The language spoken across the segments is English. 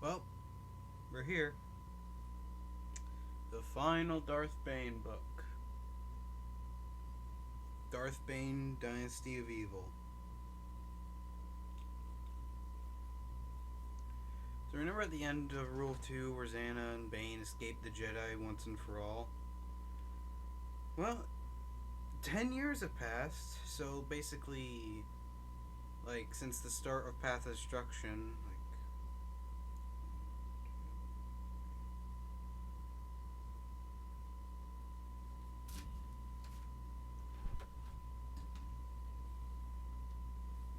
Well, we're here. The final Darth Bane book. Darth Bane, Dynasty of Evil. So remember at the end of Rule 2 where Xana and Bane escaped the Jedi once and for all? Well, 10 years have passed, so basically, since the start of Path of Destruction,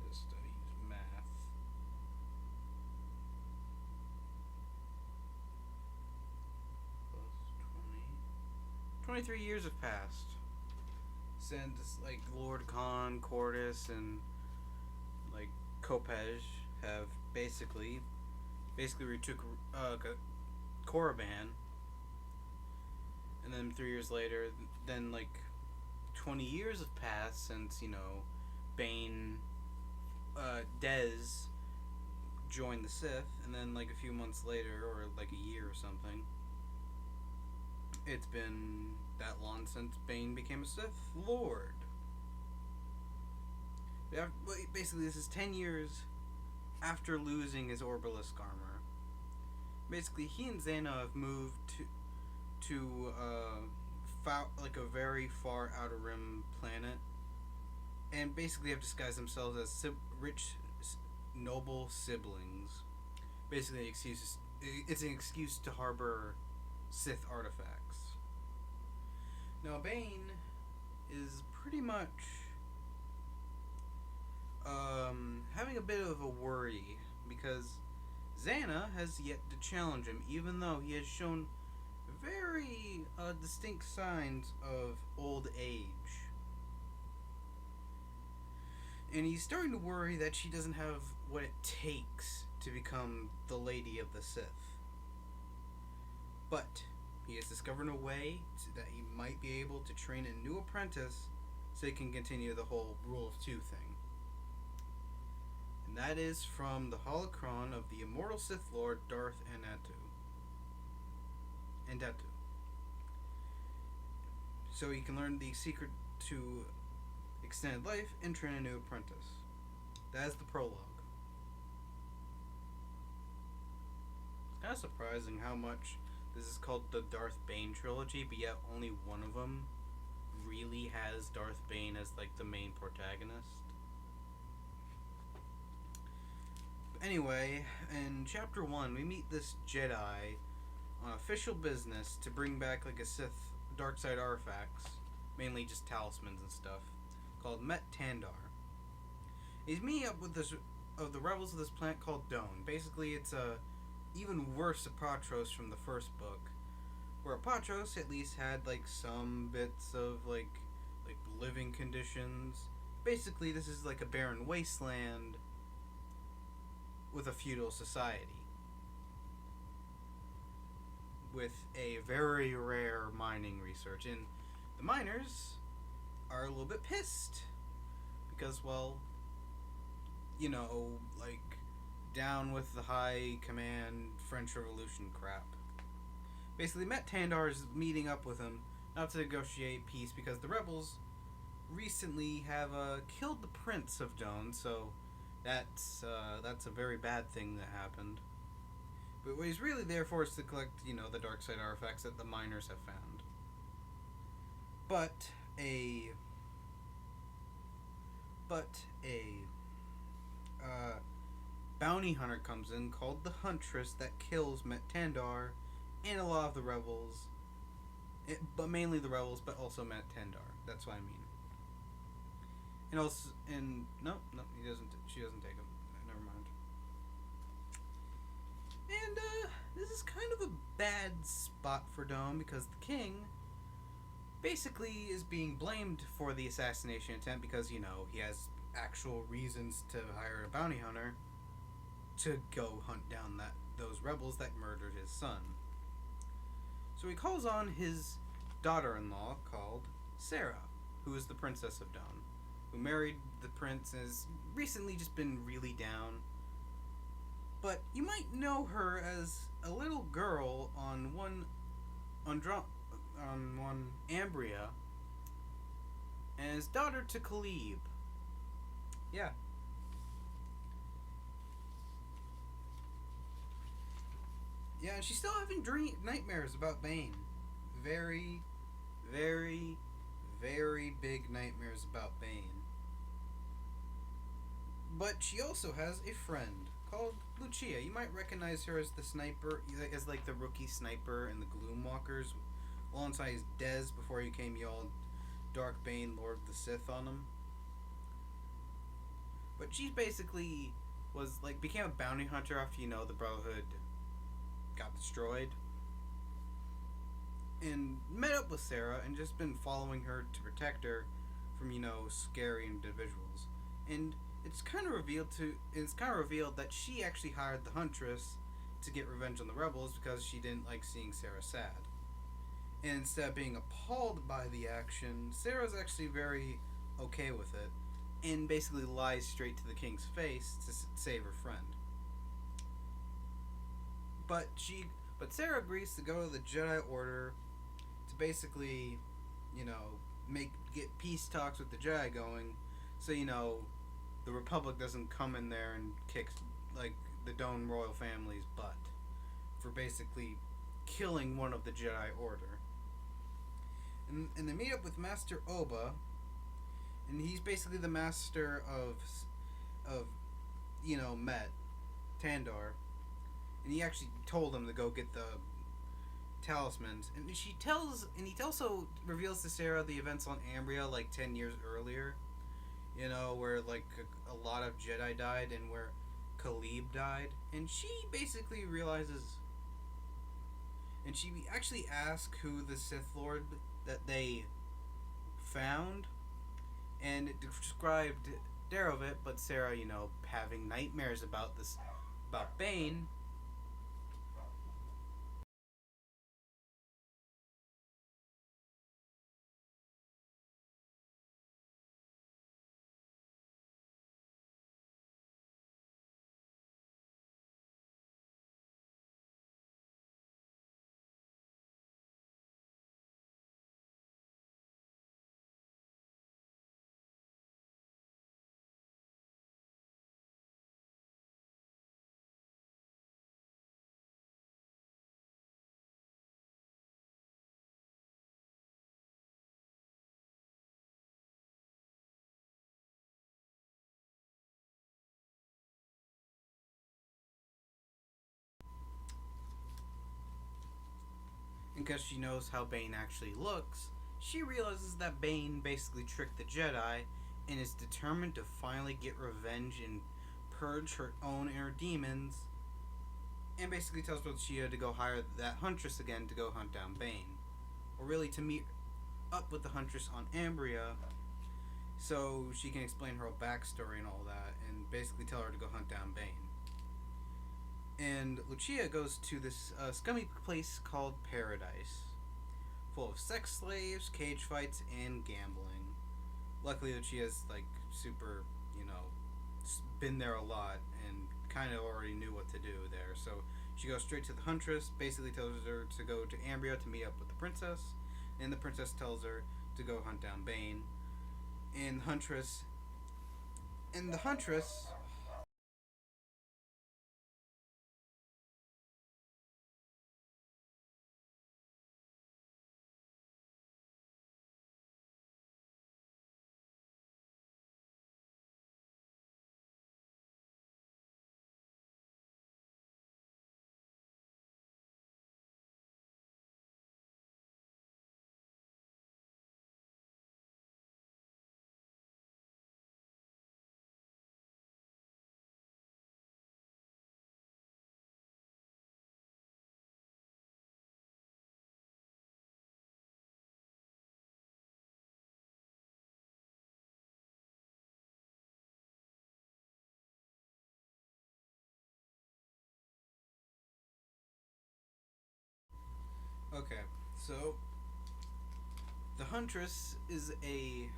this studies math. Plus 20. 23 years have passed since Lord Khan, Cordis, and Kopej have basically retook Korriban, and then 3 years later, then 20 years have passed since Bane, Dez joined the Sith, and then a few months later, or a year or something, it's been that long since Bane became a Sith Lord. Basically, this is 10 years after losing his Orbalisk armor. Basically, he and Xana have moved to a very far outer rim planet, and basically have disguised themselves as rich, noble siblings. Basically, it's an excuse to harbor Sith artifacts. Now, Bane is pretty much having a bit of a worry because Xana has yet to challenge him, even though he has shown very distinct signs of old age. And he's starting to worry that she doesn't have what it takes to become the Lady of the Sith. But he has discovered a way that he might be able to train a new apprentice so he can continue the whole Rule of Two thing. And that is from the holocron of the immortal Sith Lord Darth Andatu. So he can learn the secret to extended life and train a new apprentice. That is the prologue. It's kind of surprising how much this is called the Darth Bane trilogy, but yet only one of them really has Darth Bane as the main protagonist. But anyway, in chapter 1, we meet this Jedi on official business to bring back a Sith dark side artifacts, mainly just talismans and stuff, called Met Tandar. He's meeting up with the rebels of this planet called Done. Basically, it's a even worse Apatros from the first book, where Apatros at least had some bits of living conditions. Basically, this is a barren wasteland with a feudal society with a very rare mining research, and the miners are a little bit pissed because, well, down with the high command French Revolution crap. Basically, Met Tandar is meeting up with him not to negotiate peace because the rebels recently have killed the Prince of Done, so that's a very bad thing that happened. But what he's really there for is to collect, the dark side artifacts that the miners have found. But a bounty hunter comes in called the Huntress that kills Met Tandar and a lot of the rebels, but mainly the rebels, but also Met Tandar. That's what I mean. And also, and no, he doesn't. She doesn't take him. Never mind. And this is kind of a bad spot for Dome because the king basically is being blamed for the assassination attempt because he has actual reasons to hire a bounty hunter to go hunt down those rebels that murdered his son. So he calls on his daughter-in-law called Sarah, who is the Princess of Dawn, who married the prince and has recently just been really down. But you might know her as a little girl on one Ambria, as daughter to Khalib. Yeah, yeah, and she's still having nightmares about Bane. Very, very, very big nightmares about Bane. But she also has a friend called Lucia. You might recognize her as the sniper, as like the rookie sniper in the Gloomwalkers, alongside his Dez before he came yelled Dark Bane, Lord of the Sith on him. But she basically became a bounty hunter after the Brotherhood got destroyed, and met up with Sarah and just been following her to protect her from scary individuals. And it's kind of revealed that she actually hired the Huntress to get revenge on the rebels because she didn't like seeing Sarah sad. And instead of being appalled by the action, Sarah's actually very okay with it and basically lies straight to the king's face to save her friend. But Sarah agrees to go to the Jedi Order to basically, get peace talks with the Jedi going, so the Republic doesn't come in there and kick like the Doan royal family's butt for basically killing one of the Jedi Order. And they meet up with Master Oba, and he's basically the master of Met Tandor, and he actually told him to go get the talismans. And he also reveals to Sarah the events on Ambria like 10 years earlier, where like a lot of Jedi died and where Khalib died. And she basically realizes, and she actually asks who the Sith Lord that they found, and it described Darovit, but Sarah, having nightmares about Bane. And because she knows how Bane actually looks, she realizes that Bane basically tricked the Jedi and is determined to finally get revenge and purge her own inner demons, and basically tells Lucia to go hire that Huntress again to go hunt down Bane. Or really to meet up with the Huntress on Ambria so she can explain her whole backstory and all that, and basically tell her to go hunt down Bane. And Lucia goes to this scummy place called Paradise, full of sex slaves, cage fights, and gambling. Luckily, Lucia's like super, been there a lot and kind of already knew what to do there. So she goes straight to the Huntress, basically tells her to go to Ambria to meet up with the princess, and the princess tells her to go hunt down Bane. And the Huntress Okay, so the Huntress is a.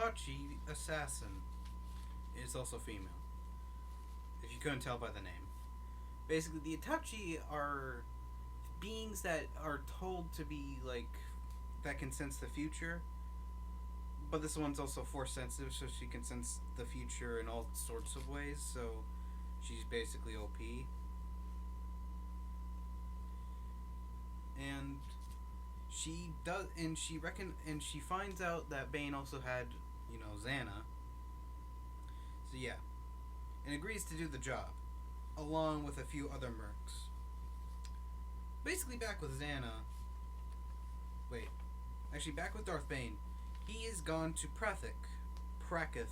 Itachi assassin is also female. If you couldn't tell by the name. Basically, the Itachi are beings that are told to be like that can sense the future. But this one's also force sensitive, so she can sense the future in all sorts of ways. So she's basically OP. And she finds out that Bane also had, Xana. So yeah, and agrees to do the job, along with a few other mercs. Basically, back with Xana. Wait, actually, back with Darth Bane. He is gone to Prakoth,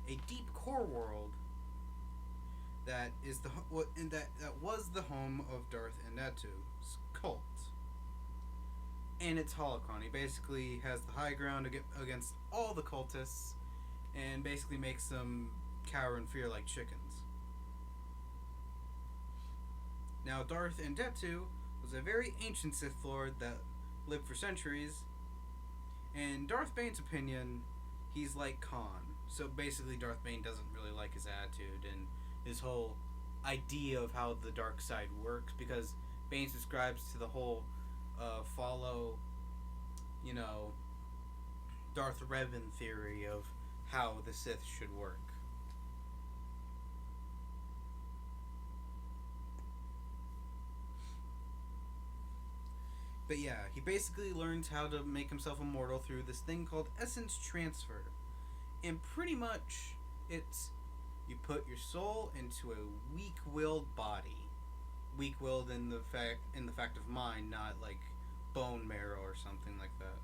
a deep core world that is that was the home of Darth and Natu's cult. And it's holocron. He basically has the high ground against all the cultists, and basically makes them cower in fear like chickens. Now, Darth and Natu was a very ancient Sith Lord that lived for centuries. In Darth Bane's opinion, he's like Khan. So basically, Darth Bane doesn't really like his attitude and his whole idea of how the dark side works, because Bane subscribes to the whole follow, Darth Revan theory of how the Sith should work. But yeah, he basically learns how to make himself immortal through this thing called essence transfer. And pretty much, it's you put your soul into a weak-willed body. Weak-willed in the fact of mind, not like bone marrow or something like that.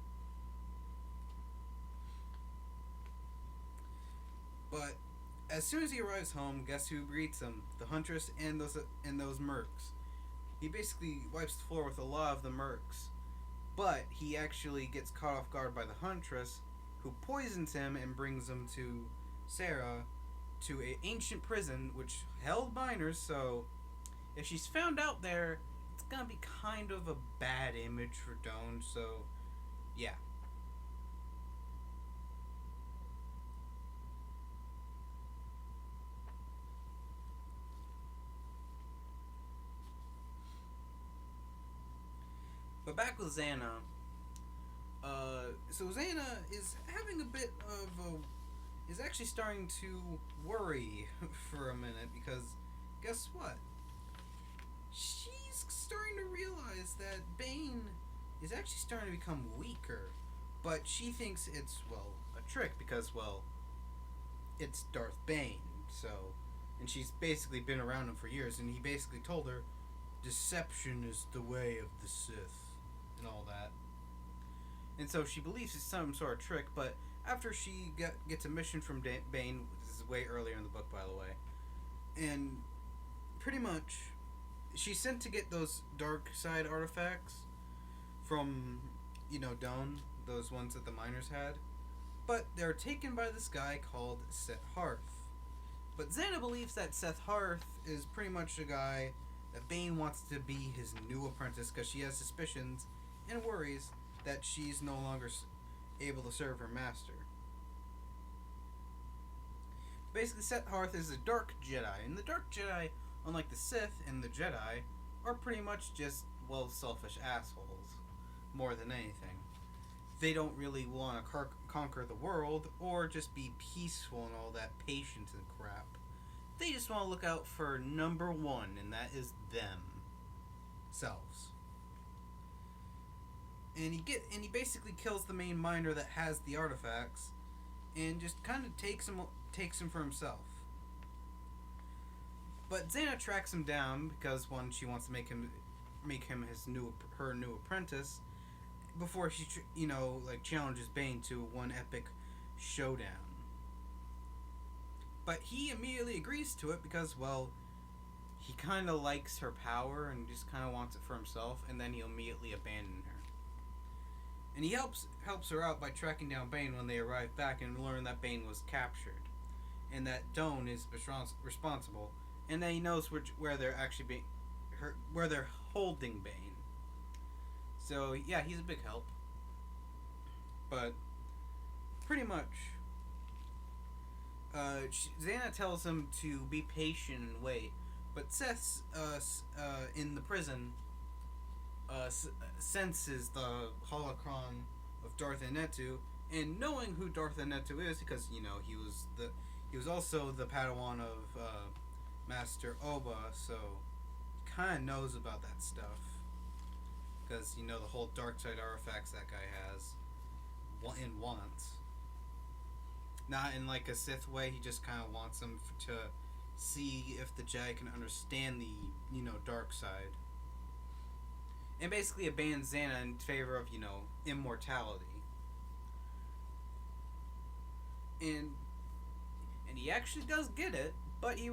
But as soon as he arrives home, guess who greets him? The Huntress and those mercs. He basically wipes the floor with a lot of the mercs. But he actually gets caught off guard by the Huntress, who poisons him and brings him to Sarah, to an ancient prison which held minors. So if she's found out there, it's gonna be kind of a bad image for Doan. So yeah. But back with Xana. So Xana is having a bit of is actually starting to worry for a minute, because guess what? She's starting to realize that Bane is actually starting to become weaker, but she thinks it's, a trick, because, it's Darth Bane, so, and she's basically been around him for years, and he basically told her, deception is the way of the Sith, and all that. And so she believes it's some sort of trick, but after she gets a mission from Bane, this is way earlier in the book, by the way, and pretty much she's sent to get those dark side artifacts from, Doan, those ones that the miners had, but they're taken by this guy called Seth Harth. But Xana believes that Seth Harth is pretty much a guy that Bane wants to be his new apprentice, because she has suspicions and worries that she's no longer able to serve her master. Basically, Seth Harth is a dark Jedi, and the dark Jedi, unlike the Sith and the Jedi, are pretty much just, selfish assholes, more than anything. They don't really want to conquer the world, or just be peaceful and all that patience and crap. They just want to look out for number one, and that is themselves. And he basically kills the main miner that has the artifacts, and just kind of takes him for himself. But Xana tracks him down because, one, she wants to make him her new apprentice before she challenges Bane to one epic showdown. But he immediately agrees to it because, he kind of likes her power and just kind of wants it for himself, and then he'll immediately abandon her. And he helps her out by tracking down Bane when they arrive back and learn that Bane was captured, and that Doan is responsible, and then he knows where they're actually where they're holding Bane. So yeah, he's a big help. But pretty much, Xana tells him to be patient and wait, but Seth, in the prison, senses the holocron of Darth Anetu, and knowing who Darth Anetu is, because he was also the Padawan of Master Oba, so he kind of knows about that stuff, because the whole dark side artifacts that guy has, and wants. Not in like a Sith way. He just kind of wants them to see if the Jedi can understand the dark side, and basically abandon Xana in favor of immortality. And he actually does get it, but he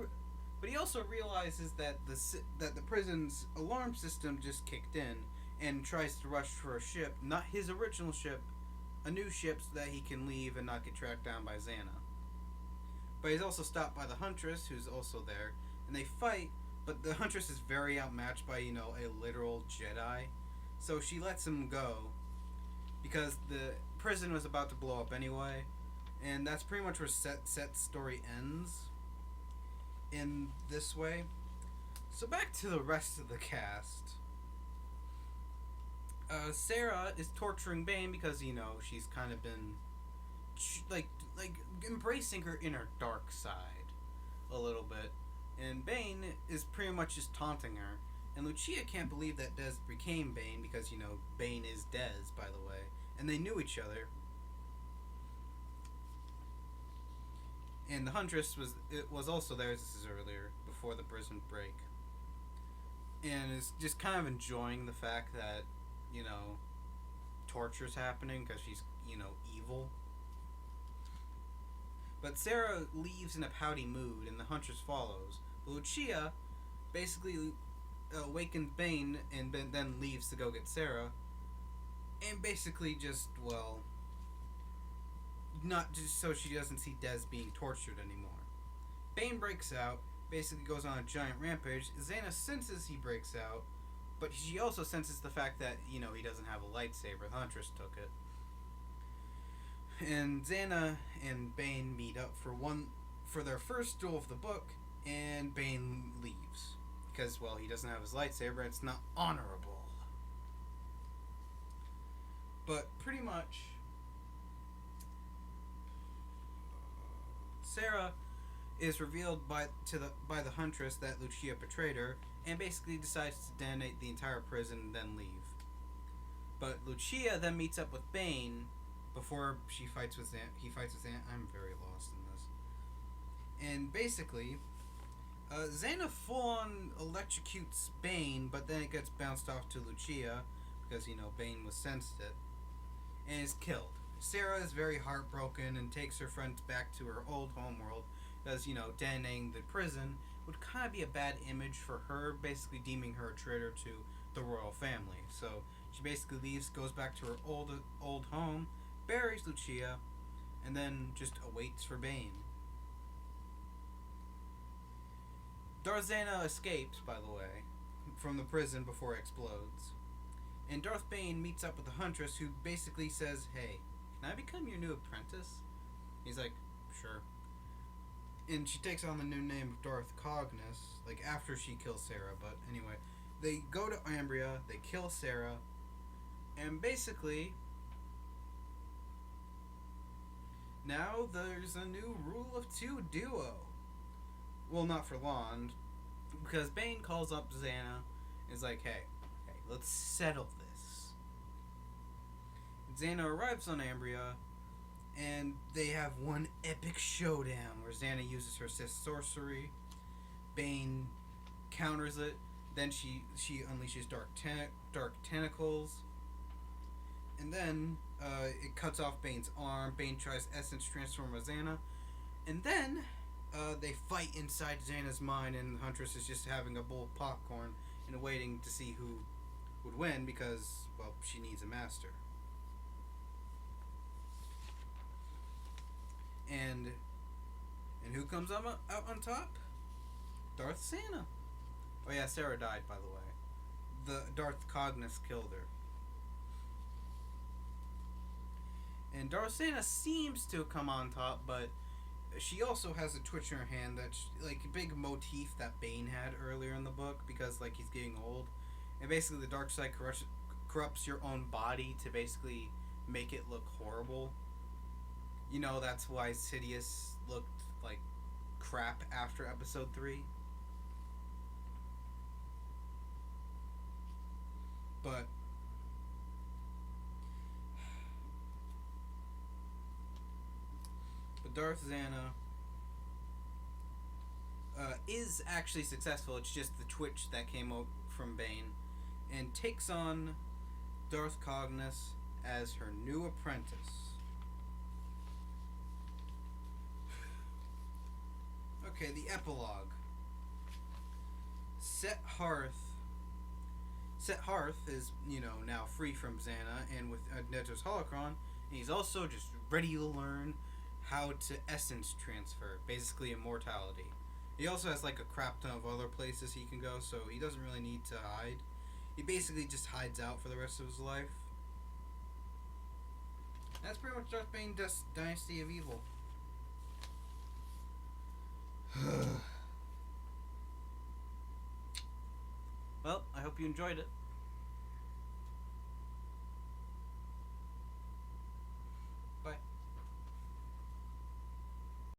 also realizes that the prison's alarm system just kicked in, and tries to rush for a ship, not his original ship, a new ship, so that he can leave and not get tracked down by Xana. But he's also stopped by the Huntress, who's also there, and they fight, but the Huntress is very outmatched by, a literal Jedi. So she lets him go, because the prison was about to blow up anyway, and that's pretty much where Set's story ends, in this way. So back to the rest of the cast. Sarah is torturing Bane because she's kind of been like embracing her inner dark side a little bit, and Bane is pretty much just taunting her. And Lucia can't believe that Dez became Bane, because Bane is Dez, by the way, and they knew each other. And the Huntress was also there, as this is earlier, before the prison break, and is just kind of enjoying the fact that torture's happening, because she's, evil. But Sarah leaves in a pouty mood, and the Huntress follows. But Lucia basically awakens Bane, and then leaves to go get Sarah. And basically just, not just so she doesn't see Dez being tortured anymore. Bane breaks out, basically goes on a giant rampage. Xana senses he breaks out, but she also senses the fact that, he doesn't have a lightsaber. The Huntress took it. And Xana and Bane meet up for their first duel of the book, and Bane leaves. Because, he doesn't have his lightsaber, and it's not honorable. But pretty much, Sarah is revealed by the Huntress that Lucia betrayed her, and basically decides to detonate the entire prison and then leave. But Lucia then meets up with Bane before he fights with Xana. I'm very lost in this. And basically, Xana full-on electrocutes Bane, but then it gets bounced off to Lucia, because, Bane was sensed it, and is killed. Sarah is very heartbroken and takes her friends back to her old homeworld, because, detonating the prison would kind of be a bad image for her, basically deeming her a traitor to the royal family. So she basically leaves, goes back to her old home, buries Lucia, and then just awaits for Bane. Darth Xana escapes, by the way, from the prison before it explodes. And Darth Bane meets up with the Huntress, who basically says, "Hey, can I become your new apprentice?" He's like, "Sure." And she takes on the new name of Darth Cognis, after she kills Sarah. But anyway, they go to Ambria, they kill Sarah, and basically, now there's a new rule of two duo. Well, not for long, because Bane calls up Xana and is like, hey, let's settle this. Xana arrives on Ambria, and they have one epic showdown where Xana uses her Sith sorcery, Bane counters it, then she unleashes dark tentacles, and then it cuts off Bane's arm. Bane tries essence transform with Xana, and then they fight inside Xana's mind, and the Huntress is just having a bowl of popcorn and waiting to see who would win, because, she needs a master. And who comes out on top? Darth Xana. Oh yeah, Sarah died, by the way. The Darth Cognis killed her. And Darth Zana seems to come on top, but she also has a twitch in her hand that's like a big motif that Bane had earlier in the book, because like he's getting old, and basically the dark side corrupts your own body to basically make it look horrible. You know, that's why Sidious looked like crap after episode 3. But Darth Zana is actually successful. It's just the twitch that came out from Bane, and takes on Darth Cognis as her new apprentice. Okay, the epilogue. Set Hearth is, now free from Zana and with Neto's holocron, and he's also just ready to learn how to essence transfer, basically immortality. He also has like a crap ton of other places he can go, so he doesn't really need to hide. He basically just hides out for the rest of his life. That's pretty much Darth Bane Dynasty of Evil. Well, I hope you enjoyed it.